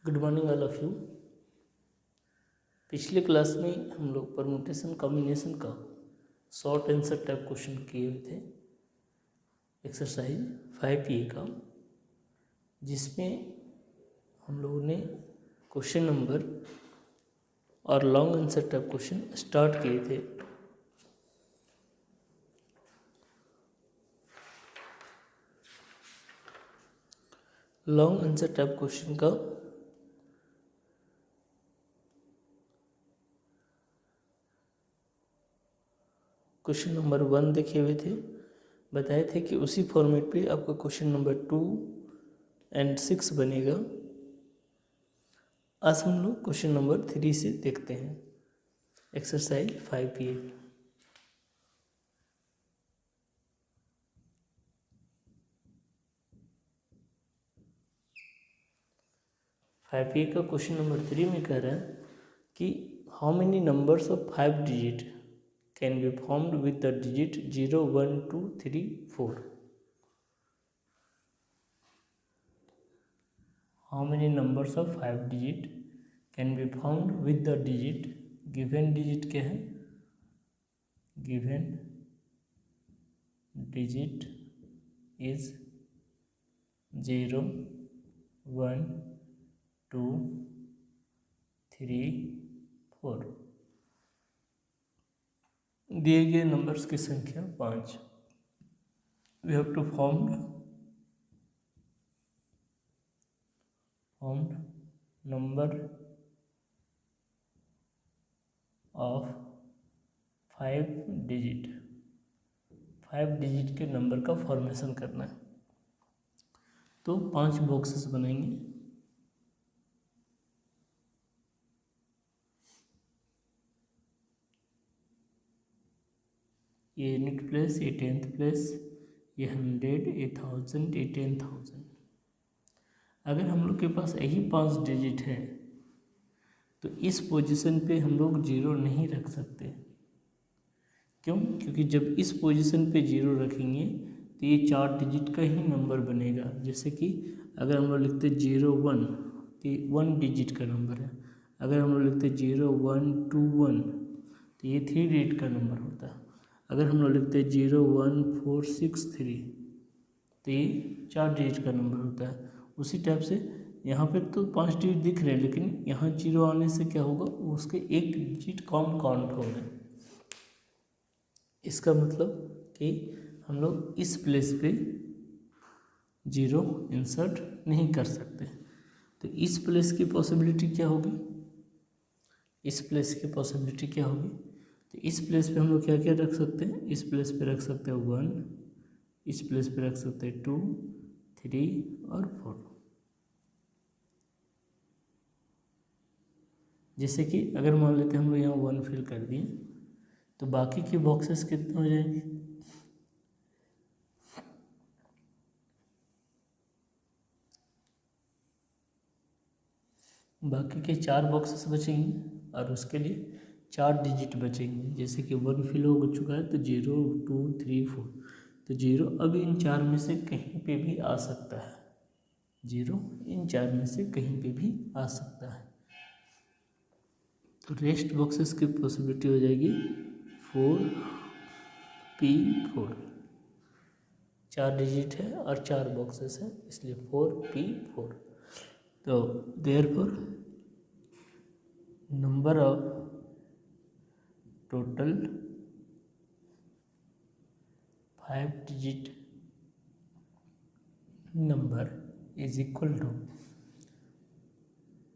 Good morning all of you. पिछले class में हम लोग परमुटेशन कॉम्बिनेशन का शॉर्ट आंसर टाइप क्वेश्चन किए हुए थे एक्सरसाइज 5A का, जिसमें हम लोगों ने क्वेश्चन नंबर और long answer type question start किए थे। लॉन्ग आंसर टाइप क्वेश्चन का क्वेश्चन नंबर 1 देखे हुए थे, बताए थे कि उसी फॉर्मेट पे आपका क्वेश्चन नंबर 2 और 6 बनेगा। आज हम लोग क्वेश्चन नंबर 3 से देखते हैं एक्सरसाइज 5A। फाइव ए का क्वेश्चन नंबर 3 में कह रहा है कि how many numbers of 5 digit can be formed with the digit 0, 1, 2, 3, 4। How many numbers of 5 digit can be formed with the digit, given digit क्या है, गिवन डिजिट इज 0, 1, 2, 3, 4। दिए गए नंबर्स की संख्या 5। We have to form number of 5 digit, 5 digit के number का formation करना है। तो 5 बॉक्सेस बनाएंगे। ये यूनिट प्लेस, ये 10th प्लेस, ये 100, ये 1000, ये 10,000। अगर हम लोग के पास यही 5 डिजिट है तो इस पोजीशन पे हम लोग 0 नहीं रख सकते। क्यों? क्योंकि जब इस पोजीशन पे 0 रखेंगे तो ये 4 डिजिट का ही नंबर बनेगा। जैसे कि अगर हम लोग लिखते 0, 1 तो ये 1 डिजिट का नंबर है। अगर हम लोग लिखते 0, 1, 2, 1 तो ये 3 डिजिट का नंबर होता है। अगर हम लोग लिखते 0, 1, 4, 6, 3 तो ये 4 डिजिट का नंबर होता है। उसी टाइप से यहाँ पे तो 5 डिजिट दिख रहे हैं, लेकिन यहाँ 0 आने से क्या होगा, उसके 1 डिजिट कम काउंट होंगे। इसका मतलब कि हम लोग इस प्लेस पे 0 इंसर्ट नहीं कर सकते। तो इस प्लेस की पॉसिबिलिटी क्या होगी, इस प्लेस की पॉसिबिलिटी क्या होगी, तो इस प्लेस पे हम लोग क्या क्या रख सकते हैं, इस प्लेस पे रख सकते हैं 1, इस प्लेस पे रख सकते हैं 2, 3 और 4। जैसे कि अगर मान लेते हैं हम लोग यहाँ 1 फिल कर दिए तो बाकी के बॉक्सेस कितने हो जाएंगे, बाकी के 4 बॉक्सेस बचेंगे और उसके लिए 4 डिजिट बचेंगे। जैसे कि 1 फिल हो चुका है तो 0, 2, 3, 4, तो 0 अब इन 4 में से कहीं पे भी आ सकता है। 0 इन 4 में से कहीं पे भी आ सकता है। तो रेस्ट बॉक्सेस की पॉसिबिलिटी हो जाएगी 4p4। 4 डिजिट है और 4 बॉक्सेस है, इसलिए 4p4। तो therefore number of total 5 digit number is equal to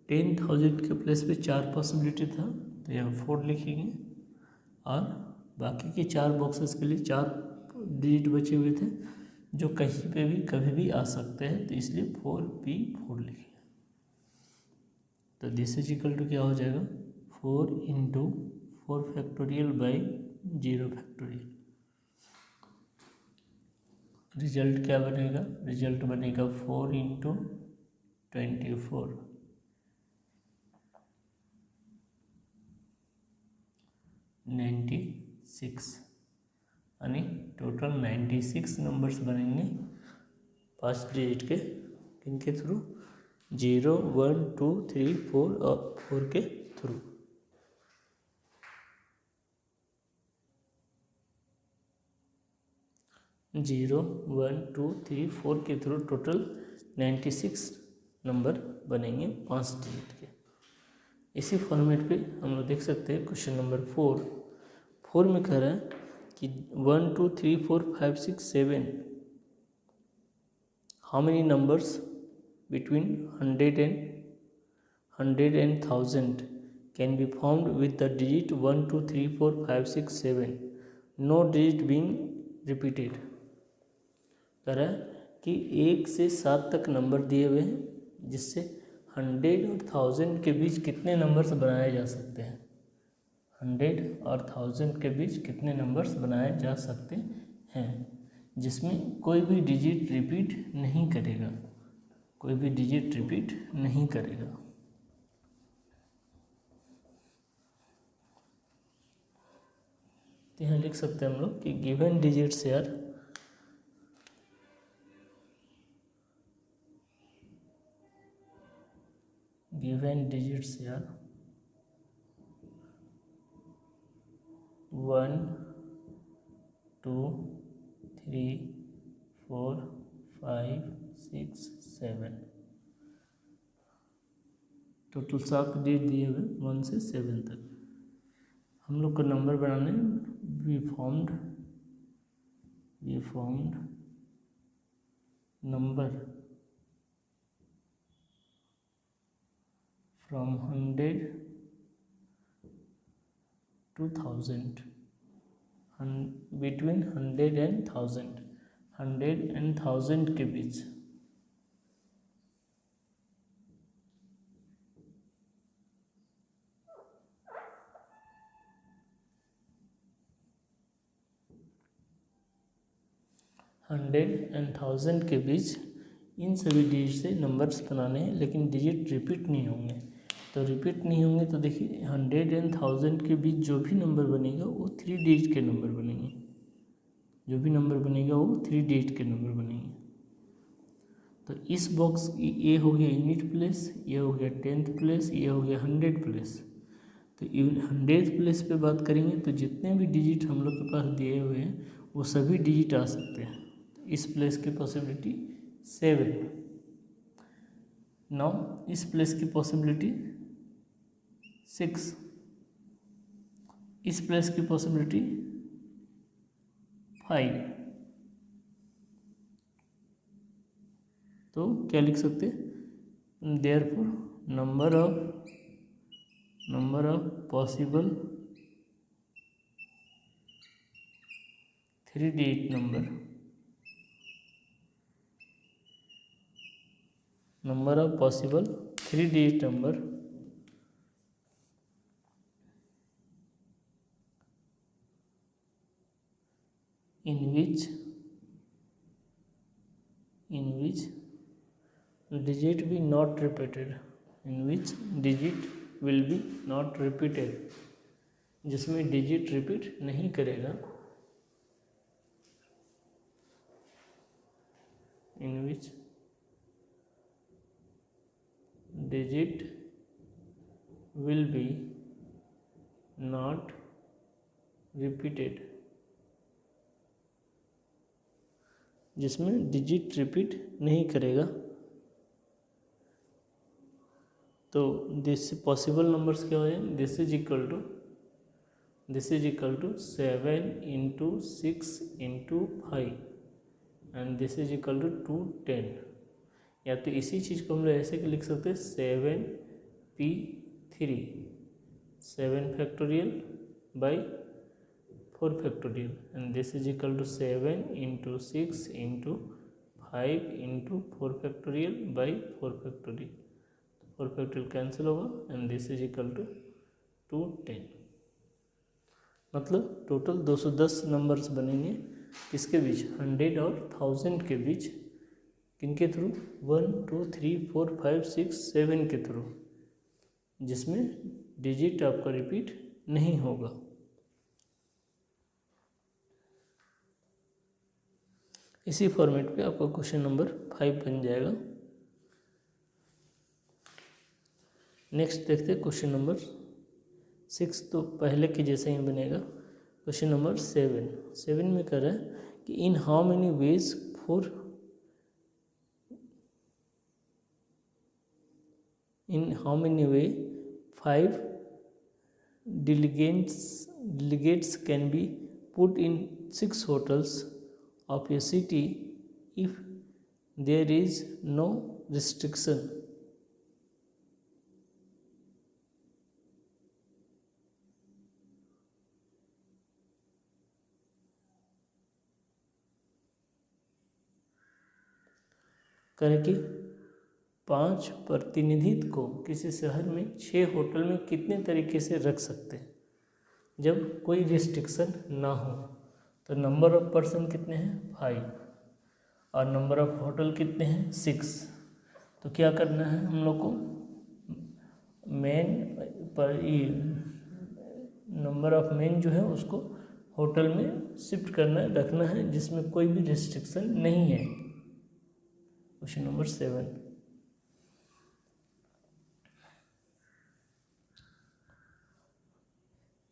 10,000 के प्लेस पे 4 पॉसिबिलिटी था तो यहाँ 4 लिखेंगे, और बाकी के 4 बॉक्सेस के लिए 4 डिजिट बचे हुए थे जो कहीं पे भी कभी भी आ सकते हैं, तो इसलिए 4p4 लिखेंगे। तो दिस इज इक्वल टू क्या हो जाएगा, 4 into 4 factorial by 0 factorial. Result क्या बनेगा, रिजल्ट बनेगा 4 इंटू 24 96, यानी टोटल 96 नंबर्स बनेंगे 5 डिजिट के। किनके थ्रू, 0 1 2 3 4 और 4 के थ्रू। जीरो 1 2 3 4 के थ्रू टोटल 96 नंबर बनेंगे 5 डिजिट के। इसी फॉर्मेट पे हम लोग देख सकते हैं क्वेश्चन नंबर 4 में कह रहा है कि 1 2 3 4 5 6 7 how many numbers between 100 and 1000 can be formed with the digit 1 2 3 4 5 6 7 no digit being repeated। कह रहा है कि 1 से 7 तक नंबर दिए हुए हैं जिससे 100 और 1000 के बीच कितने नंबर्स बनाए जा सकते हैं। 100 और 1000 के बीच कितने नंबर्स बनाए जा सकते हैं जिसमें कोई भी डिजिट रिपीट नहीं करेगा, कोई भी डिजिट रिपीट नहीं करेगा। तो यहाँ लिख सकते हैं हम लोग कि गिवन डिजिट्स यार गिवन डिजिट्स यार 1 2 3 4 5 6 7 टोटल 7 डिजिट दिए हुए 1 से 7 तक। हम लोग को नंबर बनाने we formed number from 100 to 1000 between 100 and 1000 100 and 1000 के बीच। हंड्रेड एंड 1000 के बीच इन सभी डिजिट से नंबर्स बनाने हैं, लेकिन डिजिट रिपीट नहीं होंगे। तो रिपीट नहीं होंगे तो देखिए 100 एंड 1000 के बीच जो भी नंबर बनेगा वो 3 डिजिट के नंबर बनेंगे, जो भी नंबर बनेगा वो 3 डिजिट के नंबर बनेंगे। तो इस बॉक्स ये हो गया यूनिट प्लेस, ये हो गया 10th प्लेस, ये हो गया 100 प्लेस। तो 100 प्लेस पे बात करेंगे तो जितने भी डिजिट हम लोग के पास दिए हुए हैं वो सभी डिजिट आ सकते हैं। तो इस प्लेस की पॉसिबिलिटी 7। नाउ इस प्लेस की पॉसिबिलिटी 6, इस प्लेस की पॉसिबिलिटी 5। तो क्या लिख सकते हैं, therefore number of possible 3 digit number in which digit be not repeated, जिसमें डिजिट रिपीट नहीं करेगा, in which digit will be not repeated, जिसमें डिजिट रिपीट नहीं करेगा। तो दिस पॉसिबल नंबर्स क्या हो जाए, this is equal to 7 into 6 into 5 and this is equal to 210। या तो इसी चीज़ को हम लोग ऐसे लिख सकते हैं 7p3 7 factorial by 4 factorial and this is equal to 7 into 6 into 5 into 4 factorial by 4 factorial. 4 factorial cancel होगा and this is equal to 210। मतलब टोटल 210 नंबर्स बनेंगे किसके बीच, 100 और 1000 के बीच। किनके थ्रू, 1 2 3 4 5 6 7 के थ्रू, जिसमें डिजिट आपका रिपीट नहीं होगा। इसी फॉर्मेट पे आपका क्वेश्चन नंबर 5 बन जाएगा। नेक्स्ट देखते हैं क्वेश्चन नंबर 6, तो पहले के जैसा ही बनेगा। क्वेश्चन नंबर 7 में कह रहा है कि इन how many ways in how many way 5 delegates can be put in 6 hotels of a city if there is no restriction? करें कि 5 प्रतिनिधित्व को किसी शहर में 6 होटल में कितने तरीके से रख सकते हैं जब कोई रिस्ट्रिक्शन ना हो। तो नंबर ऑफ पर्सन कितने हैं 5 और नंबर ऑफ होटल कितने हैं 6। तो क्या करना है हम लोग को, मेन पर नंबर ऑफ मेन जो है उसको होटल में शिफ्ट करना रखना है जिसमें कोई भी रिस्ट्रिक्शन नहीं है। Question number 7,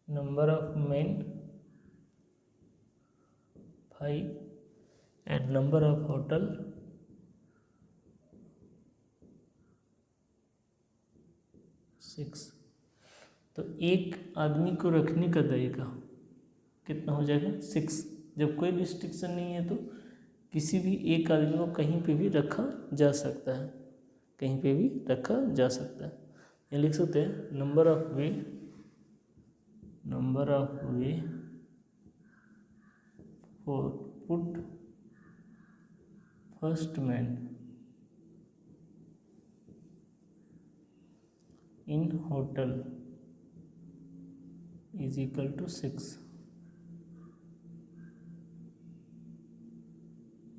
number of men 5 and number of hotel 6। तो एक आदमी को रखने का तरीका कितना हो जाएगा 6। जब कोई रिस्ट्रिक्शन नहीं है तो किसी भी एक आदमी को कहीं पे भी रखा जा सकता है, कहीं पे भी रखा जा सकता है। ये लिख सकते हैं number of way for put first man in hotel is equal to 6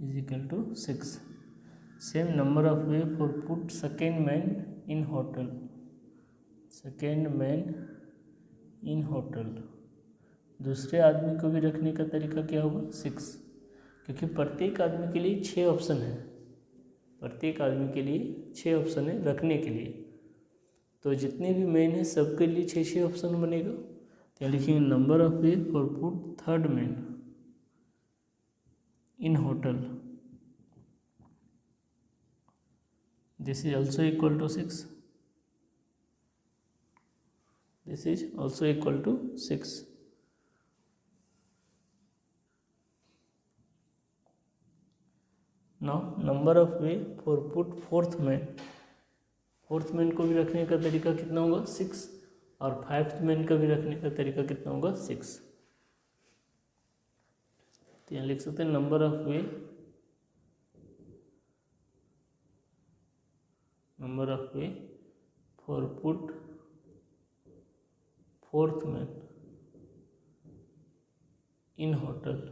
is equal to 6। same number of way for put second man in hotel, second man in hotel। दूसरे आदमी को भी रखने का तरीका क्या होगा 6, क्योंकि प्रत्येक आदमी के लिए 6 ऑप्शन है, प्रत्येक आदमी के लिए 6 ऑप्शन है रखने के लिए। तो जितने भी मैन हैं सबके लिए 6 ऑप्शन बनेगा। तो लिखेंगे number of way for put third man in hotel, this is also equal to 6, this is also equal to 6। Now number of way for put fourth man, fourth man को भी रखने का तरीका कितना होगा 6 और 5th मैन का भी रखने का तरीका कितना होगा 6। तो यहाँ लिख सकते हैं number of way for put fourth man in hotel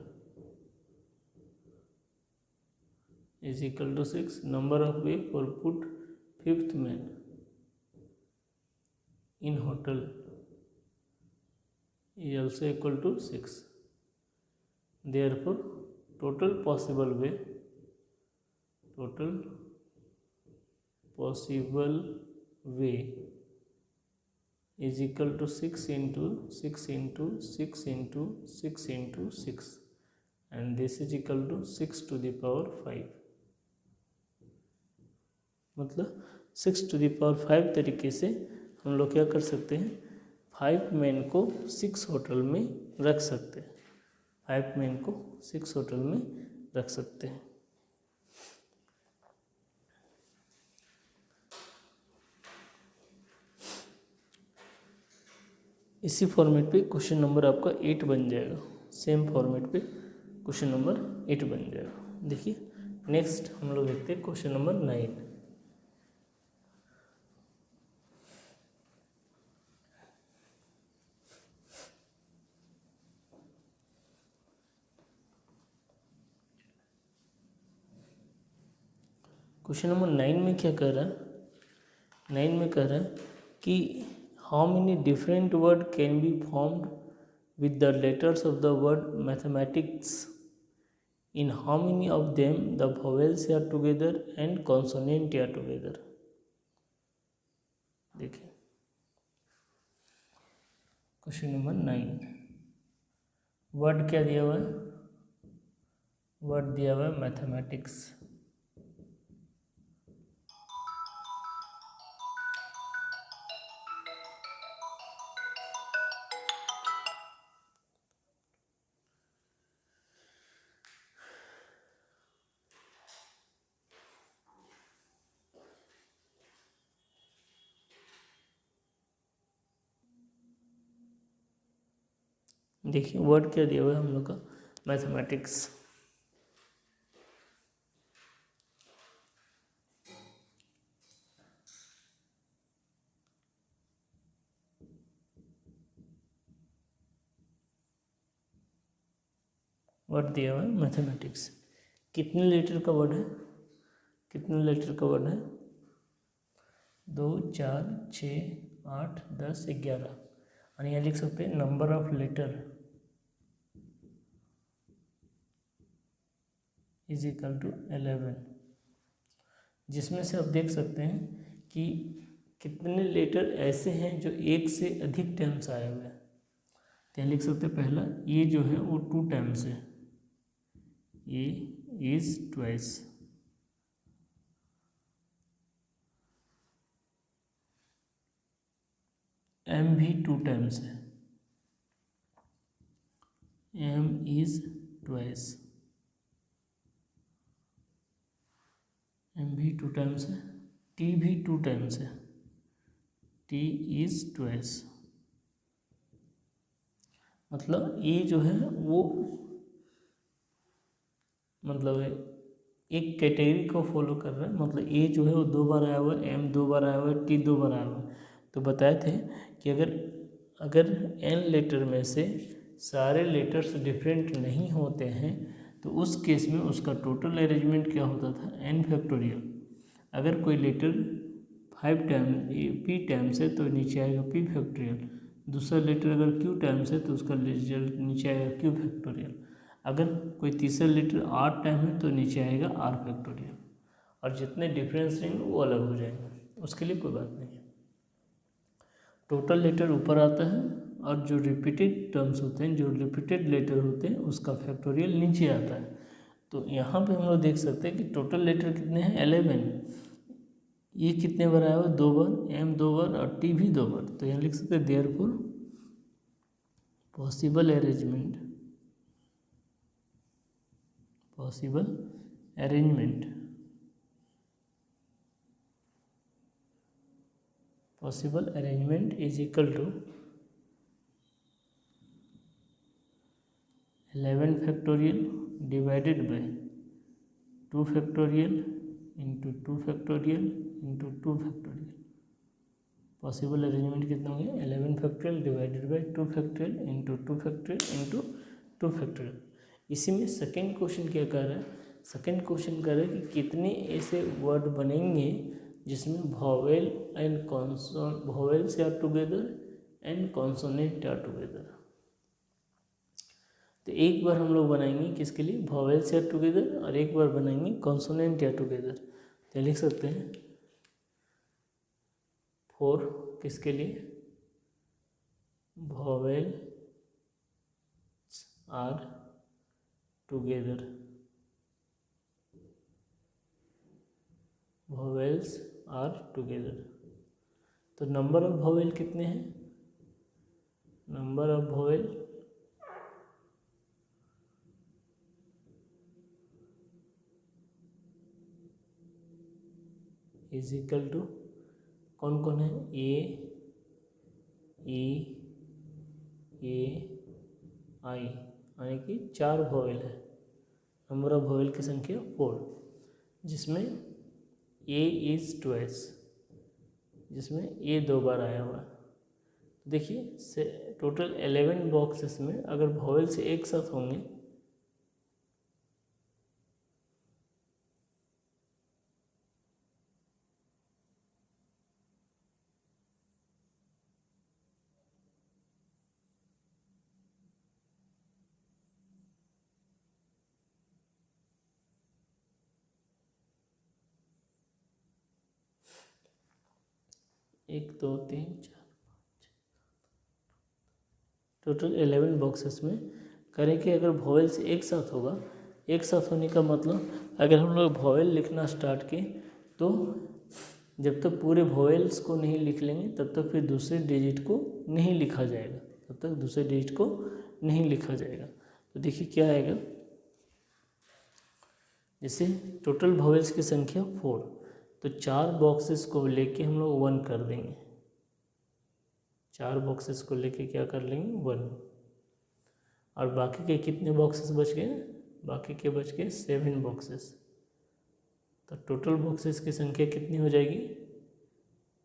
is equal to 6। number of way for put fifth man in hotel is also equal to 6। therefore total possible way is equal to 6 into 6 into 6 into 6 into 6 and this is equal to 6 to the power 5। मतलब 6 to the power 5 तरीके से हम लोग क्या कर सकते हैं 5 man को 6 होटल में रख सकते हैं, 5 मैन को 6 होटल में रख सकते हैं। इसी फॉर्मेट पे क्वेश्चन नंबर आपका 8 बन जाएगा, सेम फॉर्मेट पे क्वेश्चन नंबर 8 बन जाएगा। देखिए नेक्स्ट हम लोग देखते हैं क्वेश्चन नंबर 9। क्वेश्चन नंबर 9 में क्या कह रहा है 9 में कह रहा है कि how many different word can be formed with the letters of the word mathematics in how many of them the vowels are together and consonant are together. देखिए क्वेश्चन नंबर 9, वर्ड क्या दिया हुआ है? वर्ड दिया हुआ है mathematics. देखिए word क्या दिया हुआ है हम लोग का, मैथमेटिक्स। वर्ड दिया हुआ है मैथमेटिक्स। कितने लीटर का वर्ड है? कितने लीटर का वर्ड है? 2, 4, 6, 8, 10, 11। और यहाँ लिख सकते हैं number of letter is equal to 11, जिसमें से आप देख सकते हैं कि कितने लेटर ऐसे हैं जो एक से अधिक टाइम्स आए हुए हैं। तो यहाँ लिख सकते हैं पहला ए जो है वो 2 टाइम्स है, ए इज ट्वाइस। एम भी 2 टाइम्स है, एम इज ट्वाइस। एम भी 2 टाइम्स है। टी भी 2 टाइम्स है, टी इज ट्वाइस। मतलब ये जो है वो मतलब एक कैटेगरी को फॉलो कर रहा है। मतलब ए जो है वो 2 बार आया हुआ है, एम 2 बार आया हुआ है, टी 2 बार आया हुआ है। तो बताए थे कि अगर एन लेटर में से सारे लेटर्स डिफरेंट नहीं होते हैं तो उस केस में उसका टोटल अरेंजमेंट क्या होता था? N factorial. अगर कोई लेटर 5 टाइम पी टाइम्स है तो नीचे आएगा पी फैक्टोरियल। दूसरा लेटर अगर क्यू टाइम्स है तो उसका रिजल्ट नीचे आएगा क्यू फैक्टोरियल। अगर कोई तीसरा लेटर आर टाइम है तो नीचे आएगा आर फैक्टोरियल। और जितने डिफरेंस रहेंगे वो अलग हो जाएंगे, उसके लिए कोई बात नहीं है। टोटल लेटर ऊपर आता है और जो रिपीटेड टर्म्स होते हैं, जो रिपीटेड लेटर होते हैं, उसका फैक्टोरियल नीचे आता है। तो यहाँ पे हम लोग देख सकते हैं कि टोटल लेटर कितने हैं? 11। ये कितने बार आया हुआ? 2 बार, एम 2 बार और टी भी 2 बार। तो यहाँ लिख सकते हैं therefore possible arrangement, possible arrangement, possible arrangement is equal to 11 factorial divided by 2 factorial into 2 factorial into 2 factorial. Possible arrangement कितना हो गया? 11 factorial divided by 2 factorial into 2 factorial into 2 factorial. इसी में सेकेंड क्वेश्चन क्या कर रहा है? सेकेंड क्वेश्चन कर रहा है कि कितने ऐसे वर्ड बनेंगे जिसमें vowel and consonant, vowels are together and consonant are together. तो एक बार हम लोग बनाएंगे किसके लिए? वॉवेल्स आर टुगेदर, और एक बार बनाएंगे कॉन्सोनेंट आर टुगेदर। तो लिख सकते हैं फॉर किसके लिए? Vowel are together, vowels are together. तो नंबर ऑफ वॉवेल कितने हैं? Number of vowel is equal to कौन कौन है? ए, ई, ए, आई, यानी कि 4 वॉवेल है। नंबर ऑफ वॉवेल की संख्या 4, जिसमें ए इज ट्वाइस, जिसमें ए 2 बार आया हुआ है। देखिए से टोटल 11 बॉक्सेस में अगर वॉवेल से एक साथ होंगे एक, दो, तीन, चार, टोटल 11 बॉक्सेस में करें कि अगर वॉवेल्स एक साथ होगा, एक साथ होने का मतलब अगर हम लोग वॉवेल लिखना स्टार्ट किए तो जब तक पूरे वॉवेल्स को नहीं लिख लेंगे तब तक फिर दूसरे डिजिट को नहीं लिखा जाएगा, तब तक दूसरे डिजिट को नहीं लिखा जाएगा। तो देखिए क्या आएगा, जैसे टोटल वॉवेल्स की संख्या 4, तो 4 बॉक्सेस को लेके हम लोग 1 कर देंगे, 4 बॉक्सेस को लेके क्या कर लेंगे 1, और बाकी के कितने बॉक्सेस बच गए, बाकी के बच गए 7 बॉक्सेस। तो टोटल बॉक्सेस की संख्या कितनी हो जाएगी,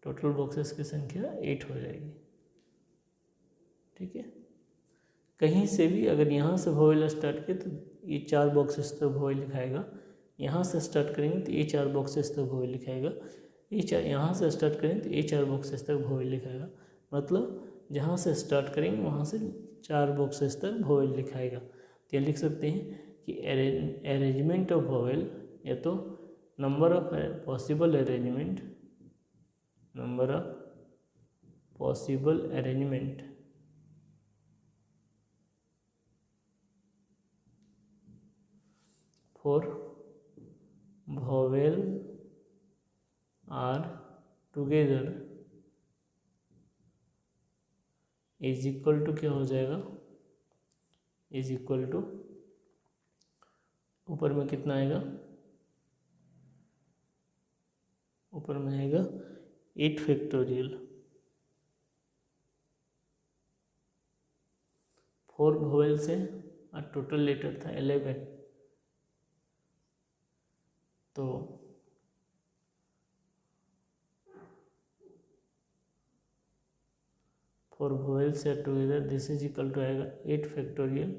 टोटल बॉक्सेस की संख्या 8 हो जाएगी। ठीक है, कहीं से भी अगर यहाँ से वॉवेल स्टार्ट किए तो ये 4 बॉक्सेस तक वॉवेल लिखाएगा, यहाँ से स्टार्ट करेंगे तो ये 4 बॉक्सेस तक वॉवेल लिखाएगा, यहाँ से स्टार्ट करेंगे तो ये 4 बॉक्सेस तक वॉवेल लिखाएगा। मतलब जहाँ से स्टार्ट करेंगे वहाँ से 4 बॉक्सेस तक वॉवेल लिखाएगा। तो ये लिख सकते हैं कि अरेंजमेंट ऑफ वॉवेल, या तो number of possible arrangement, number of possible arrangement for vowel are together is equal to क्या हो जाएगा, इज इक्वल टू ऊपर में कितना आएगा, ऊपर में आएगा 8 फैक्टोरियल, 4 वॉवेल से और टोटल लेटर था 11, तो 4 वॉवेल से together this is equal to आएगा 8 फैक्टोरियल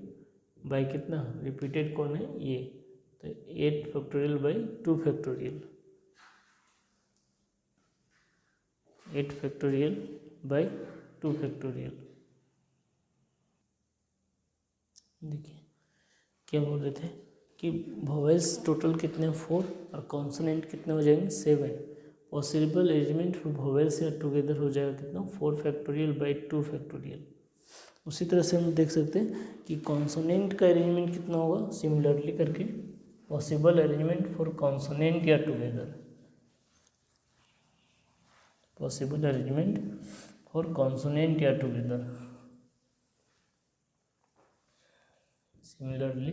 बाई कितना, रिपीटेड कौन है ये, तो 8 factorial by 2 factorial, 8 factorial by 2 factorial. देखिए क्या बोल रहे थे कि वॉवेल्स टोटल कितने 4 और कॉन्सोनेंट कितने हो जाएंगे 7, पॉसिबल अरेंजमेंट फॉर वॉवेल्स या टुगेदर हो जाएगा कितना 4 फैक्टोरियल बाई 2 फैक्टोरियल। उसी तरह से हम देख सकते हैं कि कॉन्सोनेंट का अरेंजमेंट कितना होगा, सिमिलरली करके पॉसिबल अरेंजमेंट फॉर कॉन्सोनेंट या together, possible arrangement for consonant या together, similarly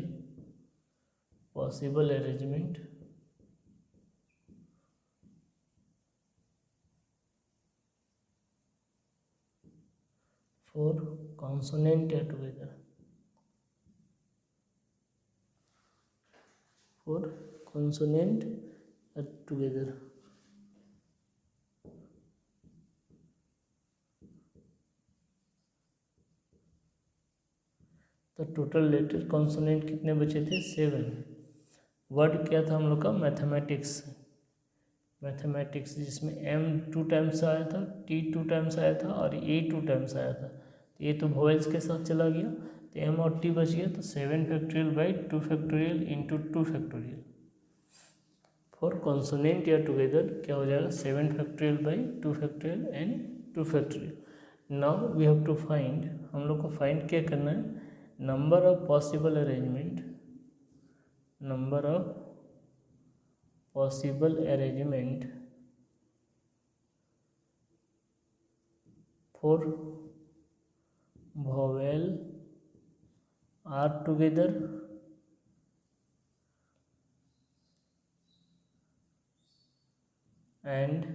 possible arrangement for consonant या टुगेदर, फॉर कॉन्सोनेंट या टुगेदर। तो टोटल लेटर कॉन्सोनेंट कितने बचे थे 7। वर्ड क्या था हम लोग का मैथमेटिक्स, मैथमेटिक्स जिसमें m 2 टाइम्स आया था, t 2 टाइम्स आया था और a 2 टाइम्स आया था। तो ये तो वॉवेल्स के साथ चला गया, तो m और t बच गया, तो 7 factorial by 2 factorial into 2 factorial. For consonant या टुगेदर क्या हो जाएगा 7 factorial by 2 factorial and 2 factorial. Now we have to find, हम लोग को फाइंड क्या करना है, number of possible arrangement, number of possible arrangement for vowel are together and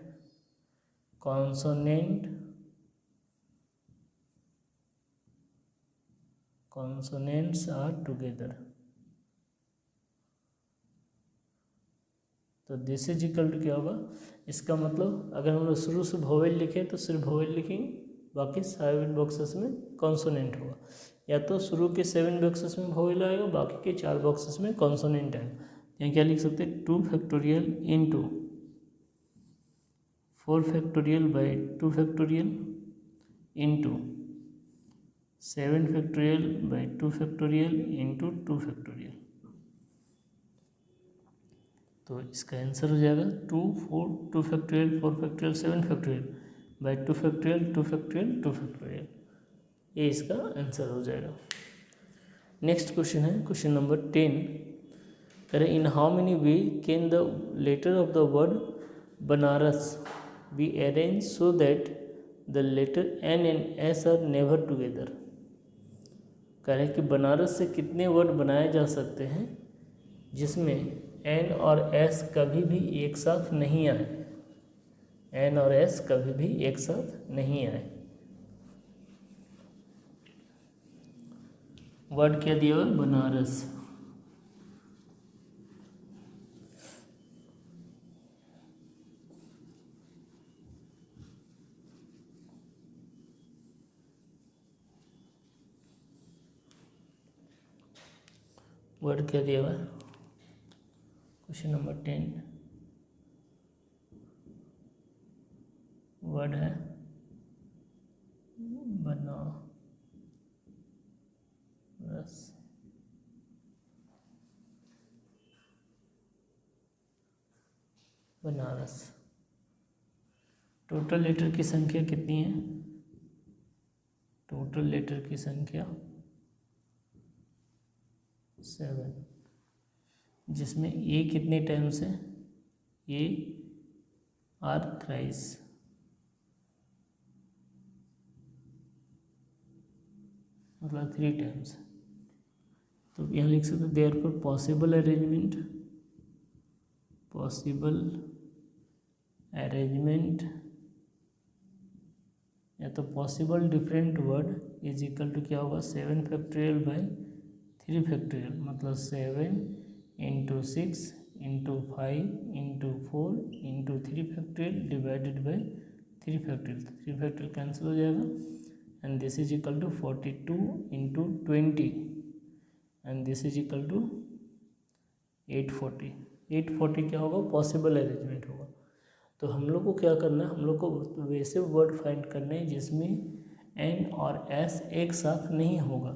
consonants are together। तो दिस इज इक्वल टू क्या होगा, इसका मतलब अगर हम लोग शुरू से वॉवेल लिखें तो सिर्फ वॉवेल लिखेंगे, बाकी 7 बॉक्सेस में कॉन्सोनेंट होगा, या तो शुरू के 7 बॉक्सेस में वॉवेल आएगा, बाकी के 4 बॉक्सेस में कॉन्सोनेंट आएगा। यहाँ क्या लिख सकते हैं 2 factorial into 4 factorial by 2 factorial into 7 factorial by 2 factorial into 2 factorial. तो इसका आंसर हो जाएगा 2 factorial 4 factorial 7 factorial by 2 factorial 2 factorial 2 factorial. ये इसका आंसर हो जाएगा। नेक्स्ट क्वेश्चन है क्वेश्चन नंबर 10। कह रहे in how many way can the letter of the word Banaras be arrange so that the letter N and S R never together. कह रहे हैं कि बनारस से कितने वर्ड बनाए जा सकते हैं जिसमें एन और एस कभी भी एक साथ नहीं आए। एन और एस कभी भी एक साथ नहीं आए। वर्ड क्या दिया हुआ? बनारस। वर्ड क्या दिया हुआ है? क्वेश्चन नंबर 10 वर्ड है बनारस। बनारस। टोटल लेटर की संख्या कितनी है? टोटल लेटर की संख्या 7, जिसमें ए कितने टाइम्स है? ए आर थ्राइस, मतलब 3 टाइम्स। तो यहाँ लिख सकते देयर पर पॉसिबल अरेंजमेंट या तो possible different word is equal to क्या होगा? 7 फैक्टोरियल बाई 3 फैक्टोरियल, मतलब 7 into 6 into 5 into 4 into 3 factorial divided by 3 factorial. 3 factorial cancel हो जाएगा and this is equal to 42 into 20 and this is equal to 840। 840 क्या होगा? Possible arrangement होगा। तो हम लोग को क्या करना है? हम लोग को वैसे वर्ड फाइंड करने हैं जिसमें एन और एस एक साथ नहीं होगा।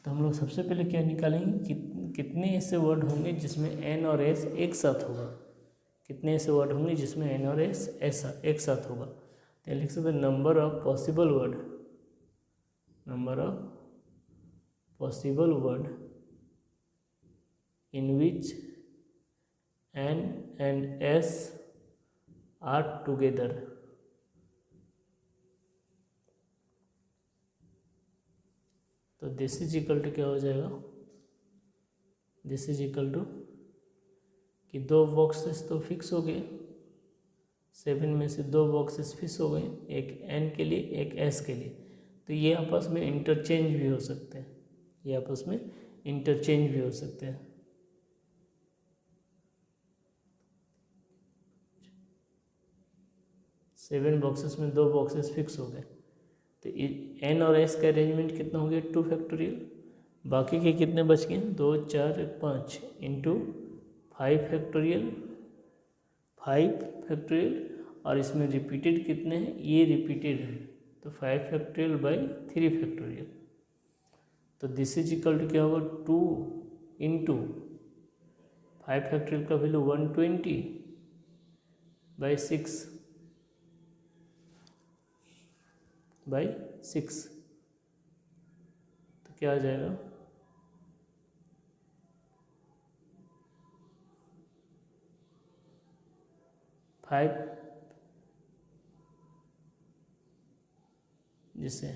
तो हम लोग सबसे पहले क्या निकालेंगे? कितने ऐसे वर्ड होंगे जिसमें एन और एस एक साथ होगा। कितने ऐसे वर्ड होंगे जिसमें एन और एस ऐसा एक साथ होगा? तो लिख सकते हैं number of possible word, number of possible word in which N and S R together. तो दिस इज इक्वल टू क्या हो जाएगा? दिस इज इक्वल टू कि 2 बॉक्सेस तो फिक्स हो गए, 7 में से 2 बॉक्सेस फिक्स हो गए, एक एन के लिए एक एस के लिए। तो ये आपस में इंटरचेंज भी हो सकते हैं, ये आपस में इंटरचेंज भी हो सकते हैं। सेवन बॉक्सेस में 2 बॉक्सेस फिक्स हो गए, तो एन और एस का अरेंजमेंट कितना हो गया? 2 फैक्टोरियल। बाकी के कितने बच गए? 2 4 5 इंटू 5 फैक्टोरियल, 5 फैक्टोरियल, और इसमें रिपीटेड कितने हैं? ये रिपीटेड है, तो 5 फैक्टोरियल बाई 3 फैक्टोरियल। तो दिस इज इक्वल टू क्या होगा? 2 इंटू 5 फैक्टोरियल का वैल्यू 120 बाई 6 बाई 6। तो क्या आ जाएगा? 5 जिससे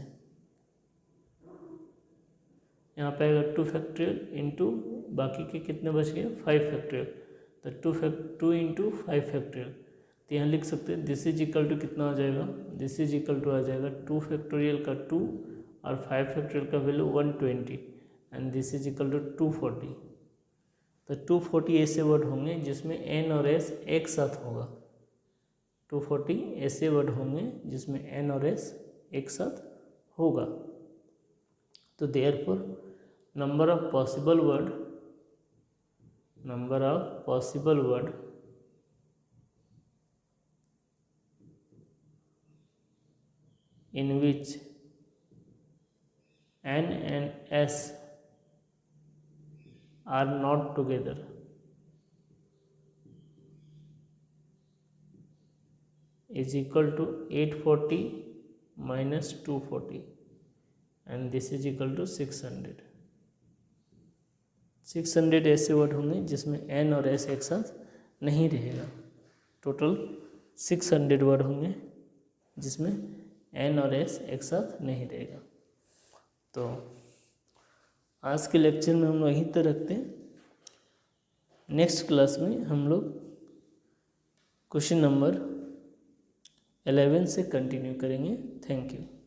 यहाँ पे आएगा 2 फैक्टोरियल इंटू बाकी के कितने बच गए? 5 फैक्टोरियल। तो 2 इंटू 5 फैक्टोरियल। तो यहाँ लिख सकते हैं दिस इज इक्वल टू कितना आ जाएगा? दिस इज इक्वल टू आ जाएगा 2 फैक्टोरियल का 2 और 5 फैक्टोरियल का value 120 and this is equal to 240। तो 240 ऐसे वर्ड होंगे जिसमें एन और एस एक साथ होगा। 240 ऐसे वर्ड होंगे जिसमें एन और एस एक साथ होगा। तो therefore number of possible word in which n and s are not together is equal to 840 minus 240 and this is equal to 600। 600 ऐसे वर्ड होंगे जिसमें एन और एस एक साथ नहीं रहेगा। टोटल 600 वर्ड होंगे जिसमें एन और एस एक साथ नहीं रहेगा। तो आज के लेक्चर में हम लोग यहीं तक रखते हैं। नेक्स्ट क्लास में हम लोग क्वेश्चन नंबर 11 से कंटिन्यू करेंगे। Thank you.